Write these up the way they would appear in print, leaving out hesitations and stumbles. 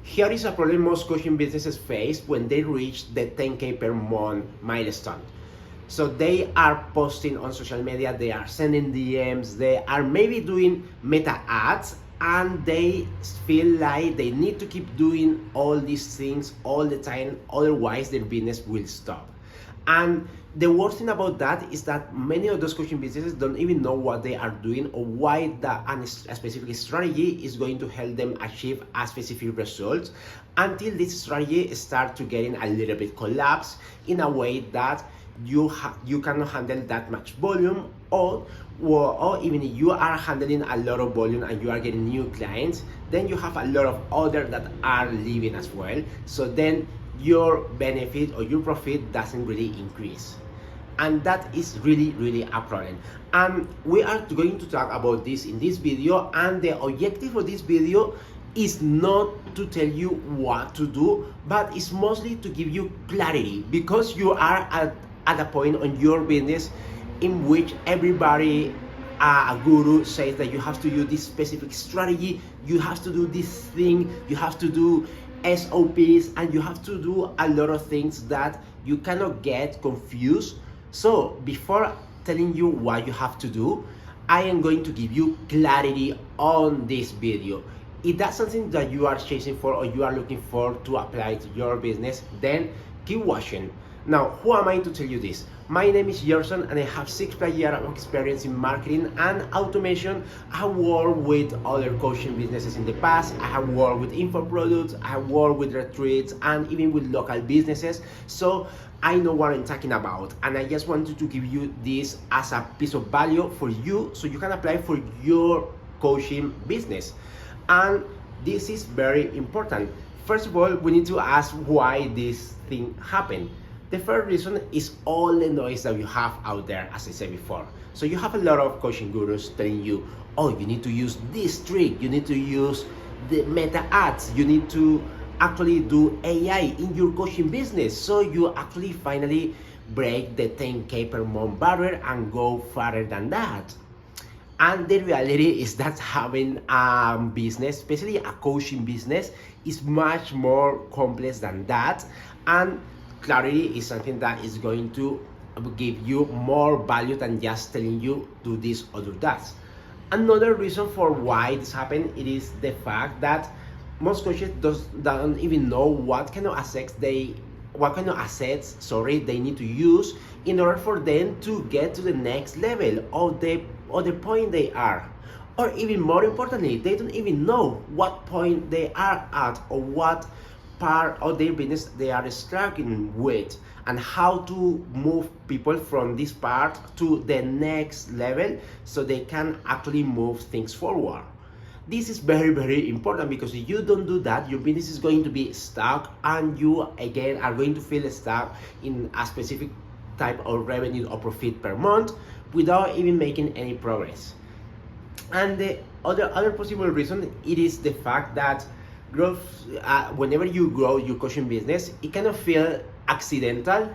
Here is a problem most coaching businesses face when they reach the 10K per month milestone. So they are posting on social media, they are sending DMs, they are maybe doing meta ads, and they feel like they need to keep doing all these things all the time, otherwise their business will stop. And the worst thing about that is that many of those coaching businesses don't even know what they are doing or why a specific strategy is going to help them achieve a specific result, until this strategy starts to getting a little bit collapse in a way that you cannot handle that much volume, or even if you are handling a lot of volume and you are getting new clients, then you have a lot of others that are leaving as well. So then your benefit or your profit doesn't really increase, and that is really a problem. And we are going to talk about this in this video, and the objective of this video is not to tell you what to do, but it's mostly to give you clarity, because you are at a point on your business in which everybody, a guru, says that you have to use this specific strategy, you have to do this thing, you have to do SOPs, and you have to do a lot of things that you cannot get confused. So before telling you what you have to do, I am going to give you clarity on this video. If that's something that you are chasing for or you are looking for to apply to your business, then keep watching. Now, who am I to tell you this? My name is Gerson, and I have 6+ years of experience in marketing and automation. I have worked with other coaching businesses in the past. I have worked with info products, I have worked with retreats, and even with local businesses. So I know what I'm talking about, and I just wanted to give you this as a piece of value for you, so you can apply for your coaching business. And this is very important. First of all, we need to ask why this thing happened. The first reason is all the noise that you have out there, as I said before. So you have a lot of coaching gurus telling you, oh, you need to use this trick, you need to use the meta ads, you need to actually do AI in your coaching business, so you actually finally break the 10K per month barrier and go further than that. And the reality is that having a business, especially a coaching business, is much more complex than that. And clarity is something that is going to give you more value than just telling you do this or do that. Another reason for why this happened, it is the fact that most coaches don't even know what kind of assets they need to use in order for them to get to the next level of the point they are. Or even more importantly, they don't even know what point they are at, or what part of their business they are struggling with, and how to move people from this part to the next level so they can actually move things forward. This is very important, because if you don't do that, your business is going to be stuck, and you again are going to feel stuck in a specific type of revenue or profit per month without even making any progress. And the other possible reason, it is the fact that growth, whenever you grow your coaching business, it kind of feel accidental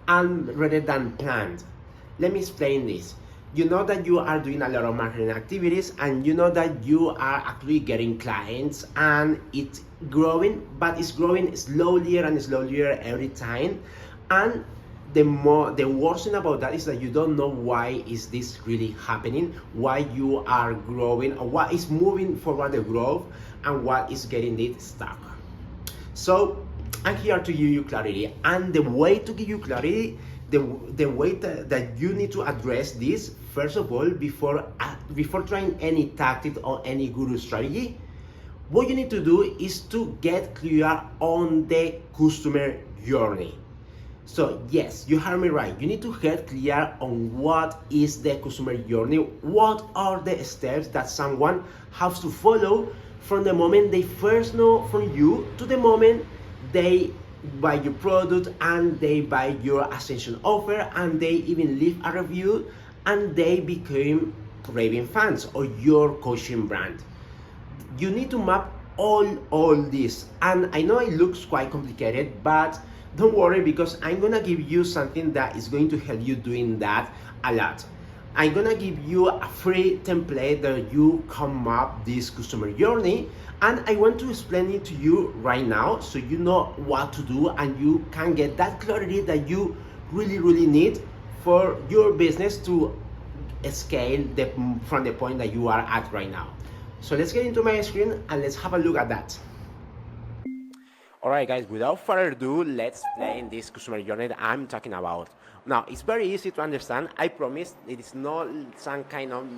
and rather than planned. Let me explain this. You know that you are doing a lot of marketing activities, and you know that you are actually getting clients, and it's growing, but it's growing slowly every time. And the worst thing about that is that you don't know why is this really happening, why you are growing, or what is moving forward the growth, and what is getting it stuck. So I'm here to give you clarity, and the way to give you clarity, the way that you need to address this, first of all, before trying any tactic or any guru strategy, what you need to do is to get clear on the customer journey. So yes, you heard me right. You need to get clear on what is the customer journey, what are the steps that someone has to follow from the moment they first know from you to the moment they buy your product and they buy your ascension offer and they even leave a review and they become raving fans of your coaching brand. You need to map all this, and I know it looks quite complicated, but don't worry, because I'm gonna give you something that is going to help you doing that a lot. I'm gonna give you a free template that you come up this customer journey, and I want to explain it to you right now so you know what to do and you can get that clarity that you really need for your business to scale from the point that you are at right now. So let's get into my screen and let's have a look at that. Alright guys, without further ado, let's play in this customer journey that I'm talking about. Now, it's very easy to understand. I promise it is not some kind of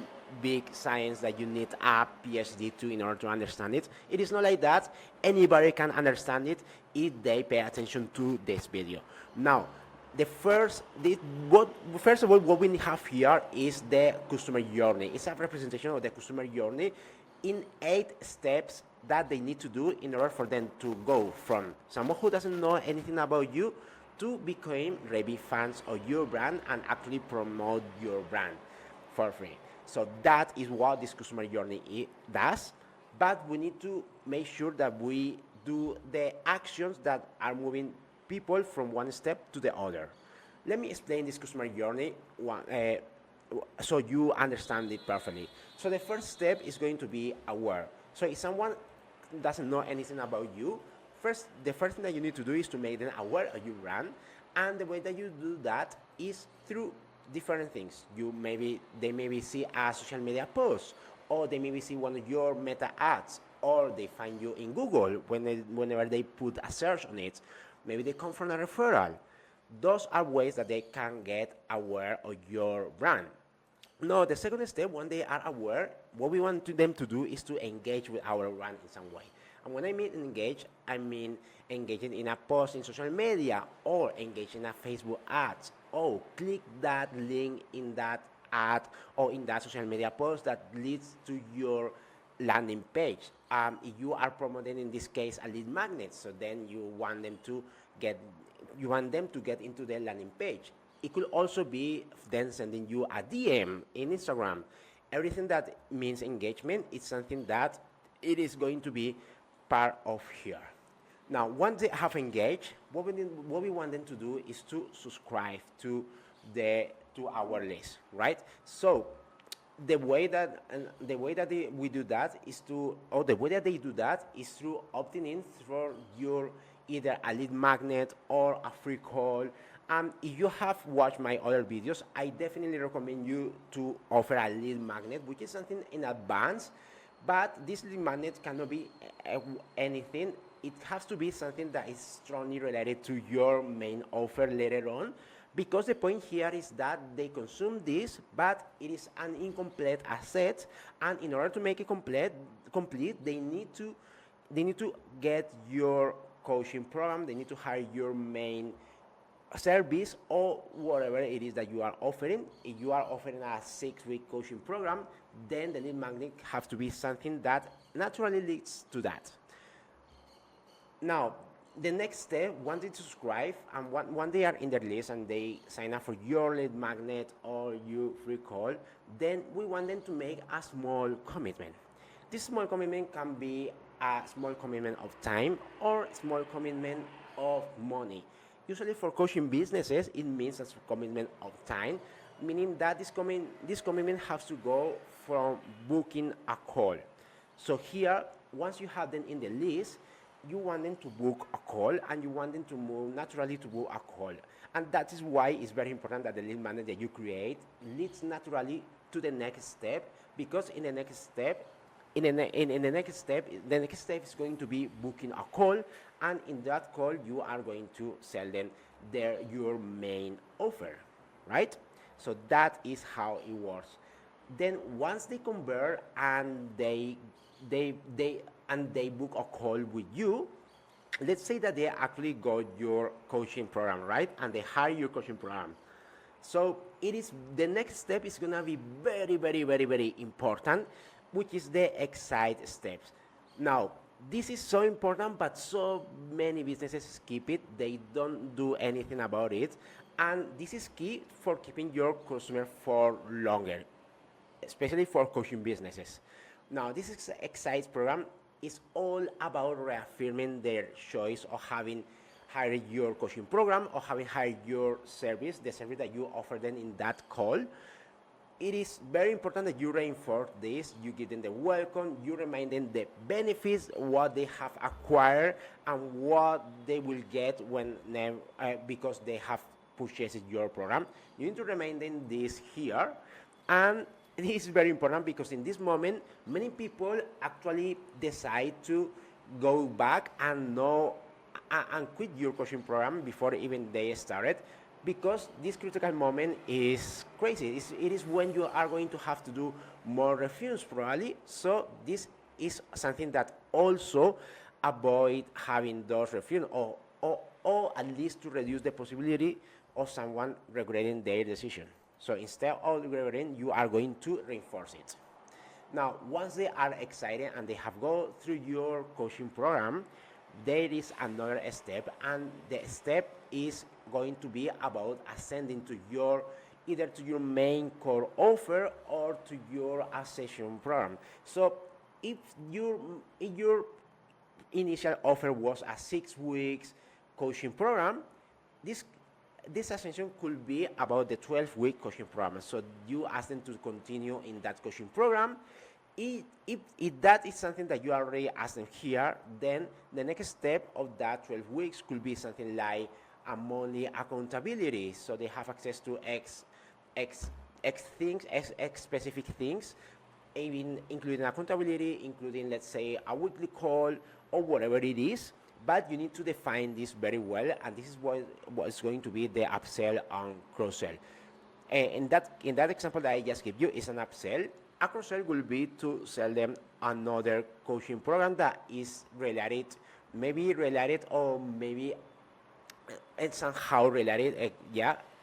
big science that you need a PhD to in order to understand it. It is not like that. Anybody can understand it if they pay attention to this video. Now, first of all, what we have here is the customer journey. It's a representation of the customer journey in 8 steps that they need to do in order for them to go from someone who doesn't know anything about you to become rabid fans of your brand and actually promote your brand for free. So that is what this customer journey does, but we need to make sure that we do the actions that are moving people from one step to the other. Let me explain this customer journey so you understand it perfectly. So the first step is going to be aware. So if someone doesn't know anything about you, the first thing that you need to do is to make them aware of your brand, and the way that you do that is through different things. They maybe see a social media post, or they maybe see one of your meta ads, or they find you in Google whenever they put a search on it. Maybe they come from a referral. Those are ways that they can get aware of your brand. Now, the second step, when they are aware, what we want them to do is to engage with our brand in some way. And when I mean engage, I mean engaging in a post in social media, or engaging in a Facebook ads, or click that link in that ad or in that social media post that leads to your landing page. If you are promoting, in this case, a lead magnet, so then you want them to get into the landing page. It could also be then sending you a DM in Instagram. Everything that means engagement is something that it is going to be part of here. Now, once they have engaged, what we want them to do is to subscribe to our list, right? So the way that we do that is through opting in for your either a lead magnet or a free call. If you have watched my other videos, I definitely recommend you to offer a lead magnet, which is something in advance. But this lead magnet cannot be anything. It has to be something that is strongly related to your main offer later on, because the point here is that they consume this, but it is an incomplete asset, and in order to make it complete, they need to get your coaching program. They need to hire your main service or whatever it is that you are offering. If you are offering a 6-week coaching program, then the lead magnet has to be something that naturally leads to that. Now, the next step, once they subscribe and when they are in their list and they sign up for your lead magnet or your free call, then we want them to make a small commitment. This small commitment can be a small commitment of time or a small commitment of money. Usually for coaching businesses, it means a commitment of time, meaning that this commitment has to go from booking a call. So here, once you have them in the list, you want them to book a call, and you want them to move naturally to book a call. And that is why it's very important that the lead magnet that you create leads naturally to the next step, because in the next step, the next step is going to be booking a call, and in that call, you are going to sell them your main offer, right? So that is how it works. Then once they convert and they book a call with you, let's say that they actually got your coaching program, right? And they hire your coaching program. So the next step is gonna be very important, which is the excite steps. Now, this is so important, but so many businesses skip it. They don't do anything about it. And this is key for keeping your customer for longer, especially for coaching businesses. Now, this excite program is all about reaffirming their choice of having hired your coaching program or having hired your service, the service that you offer them in that call. it is very important that you reinforce this. You give them the welcome, you remind them the benefits, what they have acquired, and what they will get when because they have purchased your program. You need to remind them this here. And this is very important because in this moment, many people actually decide to go back and know and quit your coaching program before even they started, because this critical moment is crazy. It is when you are going to have to do more reviews probably. So this is something that also avoid having those reviews, or at least to reduce the possibility of someone regretting their decision. So instead of regretting, you are going to reinforce it. Now, once they are excited and they have gone through your coaching program, there is another step, and the step is going to be about ascending to your either to your main core offer or to your accession program. So if your initial offer was a 6 weeks coaching program, this ascension could be about the 12-week coaching program. So you ask them to continue in that coaching program. If that is something that you already asked them here, then the next step of that 12 weeks could be something like a monthly accountability. So they have access to X specific things, even including accountability, including, let's say, a weekly call or whatever it is. But you need to define this very well, and this is what is going to be the upsell and cross-sell. In that example that I just gave you is an upsell. A cross-sell will be to sell them another coaching program that is related, or maybe it's somehow related,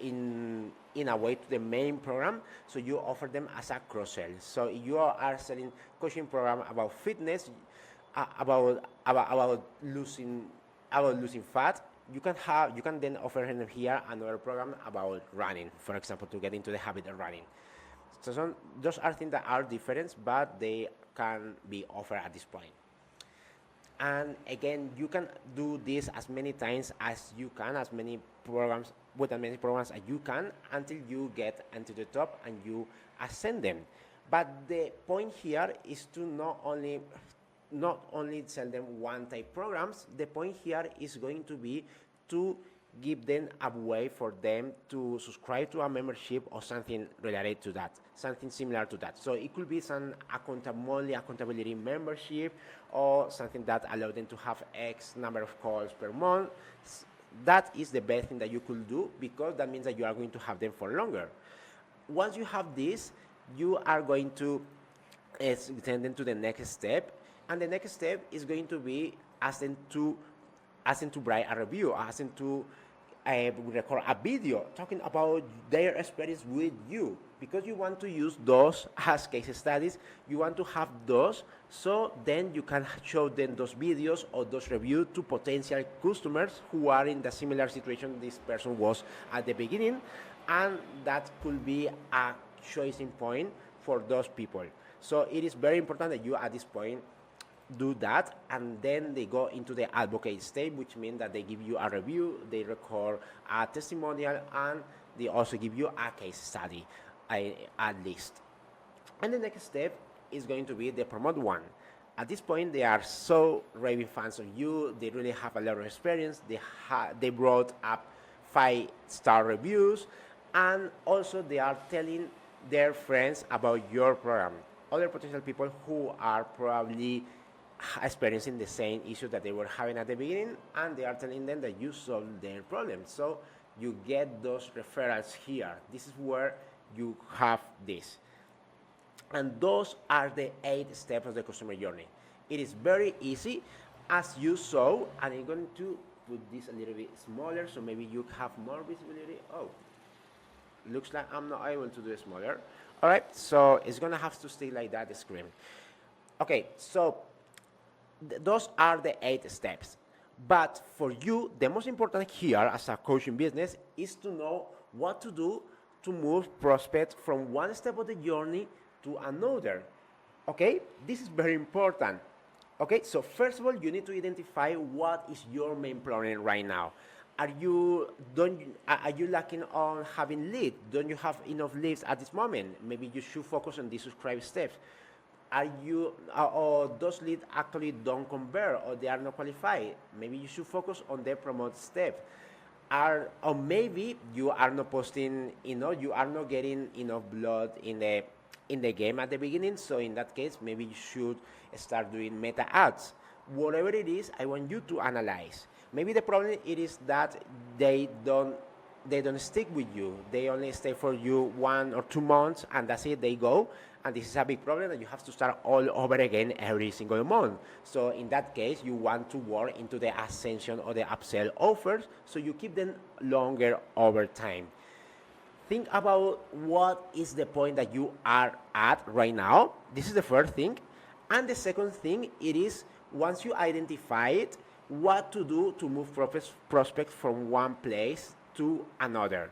in a way to the main program. So you offer them as a cross-sell. So if you are selling coaching program about fitness, about losing fat, you can then offer them here another program about running, for example, to get into the habit of running. So those are things that are different, but they can be offered at this point. And again, you can do this as many times as you can, as many programs as you can, until you get into the top and you ascend them. But the point here is to not only sell them one type programs. The point here is going to be to give them a way for them to subscribe to a membership or something related to that, something similar to that. So it could be some monthly accountability membership, or something that allows them to have X number of calls per month. That is the best thing that you could do, because that means that you are going to have them for longer. Once you have this, you are going to send them to the next step, and the next step is going to be ask them to write a review, ask them to record a video talking about their experience with you, because you want to use those as case studies. You want to have those, so then you can show them those videos or those reviews to potential customers who are in the similar situation this person was at the beginning, and that could be a choosing point for those people. So it is very important that you at this point do that, and then they go into the advocate stage, which means that they give you a review, they record a testimonial, and they also give you a case study at least. And the next step is going to be the promote one. At this point, they are so raving fans of you. They really have a lot of experience. They brought up 5-star reviews, and also they are telling their friends about your program, other potential people who are probably experiencing the same issue that they were having at the beginning, and they are telling them that you solved their problems. So you get those referrals here. This is where you have this. And those are the 8 steps of the customer journey. It is very easy, as you saw, and I'm going to put this a little bit smaller so maybe you have more visibility. Oh, looks like I'm not able to do it smaller. All right, so it's gonna have to stay like that, the screen. Okay, so those are the 8 steps. But for you, the most important here as a coaching business is to know what to do to move prospects from one step of the journey to another. Okay, this is very important. Okay, so first of all, you need to identify what is your main problem right now. Are you lacking on having lead? Don't you have enough leads at this moment? Maybe you should focus on the subscribe steps. Are you or those leads actually don't convert or they are not qualified? Maybe you should focus on the promote step. Or maybe you are not posting, you are not getting enough blood in the game at the beginning. So in that case, maybe you should start doing meta ads. Whatever it is, I want you to analyze. Maybe the problem it is that they don't stick with you. They only stay for you 1 or 2 months, and that's it. They go, and this is a big problem that you have to start all over again every single month. So in that case, you want to work into the ascension or the upsell offers, so you keep them longer over time. Think about what is the point that you are at right now. This is the first thing. And the second thing, it is once you identify it, what to do to move prospects from one place to another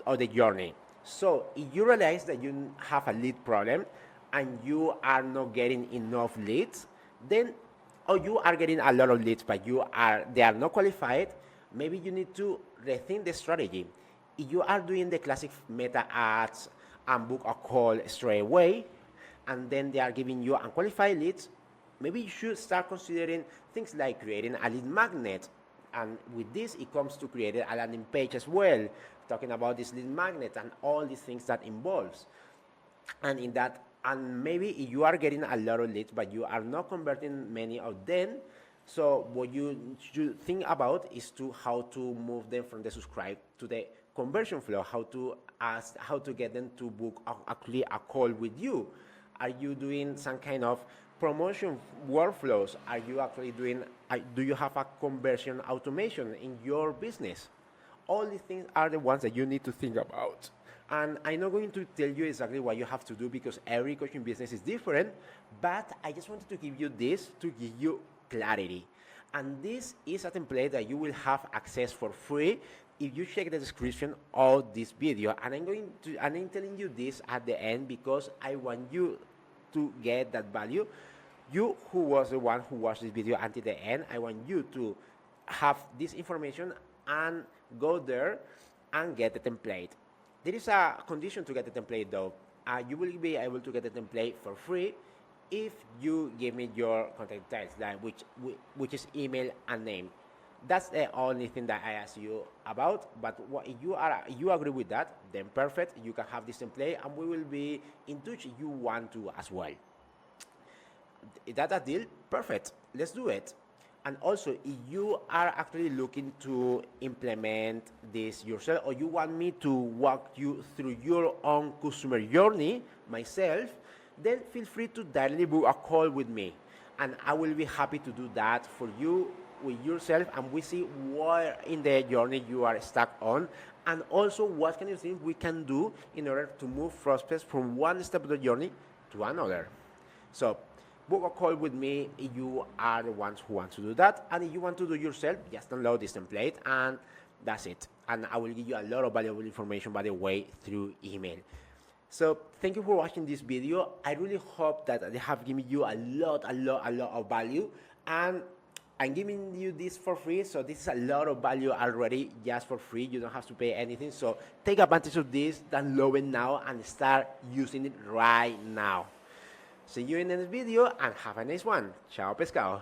of the journey. So if you realize that you have a lead problem and you are not getting enough leads, then, or you are getting a lot of leads but they are not qualified, maybe you need to rethink the strategy. If you are doing the classic meta ads and book a call straight away, and then they are giving you unqualified leads, maybe you should start considering things like creating a lead magnet. And with this, it comes to creating a landing page as well, talking about this lead magnet and all these things that involves. And maybe if you are getting a lot of leads, but you are not converting many of them, so what you should think about is how to move them from the subscribe to the conversion flow, how to get them to book actually a call with you. Are you doing some kind of promotion workflows? Are you actually do you have a conversion automation in your business? All these things are the ones that you need to think about. And I'm not going to tell you exactly what you have to do because every coaching business is different, but I just wanted to give you this to give you clarity. And this is a template that you will have access for free if you check the description of this video. And I'm telling you this at the end because I want you to get that value. You who was the one who watched this video until the end, I want you to have this information and go there and get the template. There is a condition to get the template though. You will be able to get the template for free if you give me your contact details, which is email and name. That's the only thing that I ask you about. But if you agree with that, then perfect. You can have this template, and we will be in touch if you want to as well. Is that a deal? Perfect. Let's do it. And also, if you are actually looking to implement this yourself, or you want me to walk you through your own customer journey myself, then feel free to directly book a call with me, and I will be happy to do that for you with yourself, and we see where in the journey you are stuck on, and also what kind of things we can do in order to move prospects from one step of the journey to another. So book a call with me if you are the ones who want to do that, and if you want to do it yourself, just download this template and that's it. And I will give you a lot of valuable information, by the way, through email. So thank you for watching this video. I really hope that they have given you a lot of value, and I'm giving you this for free, so this is a lot of value already just for free. You don't have to pay anything, so take advantage of this, download it now and start using it right now. See you in the next video and have a nice one. Ciao pescado.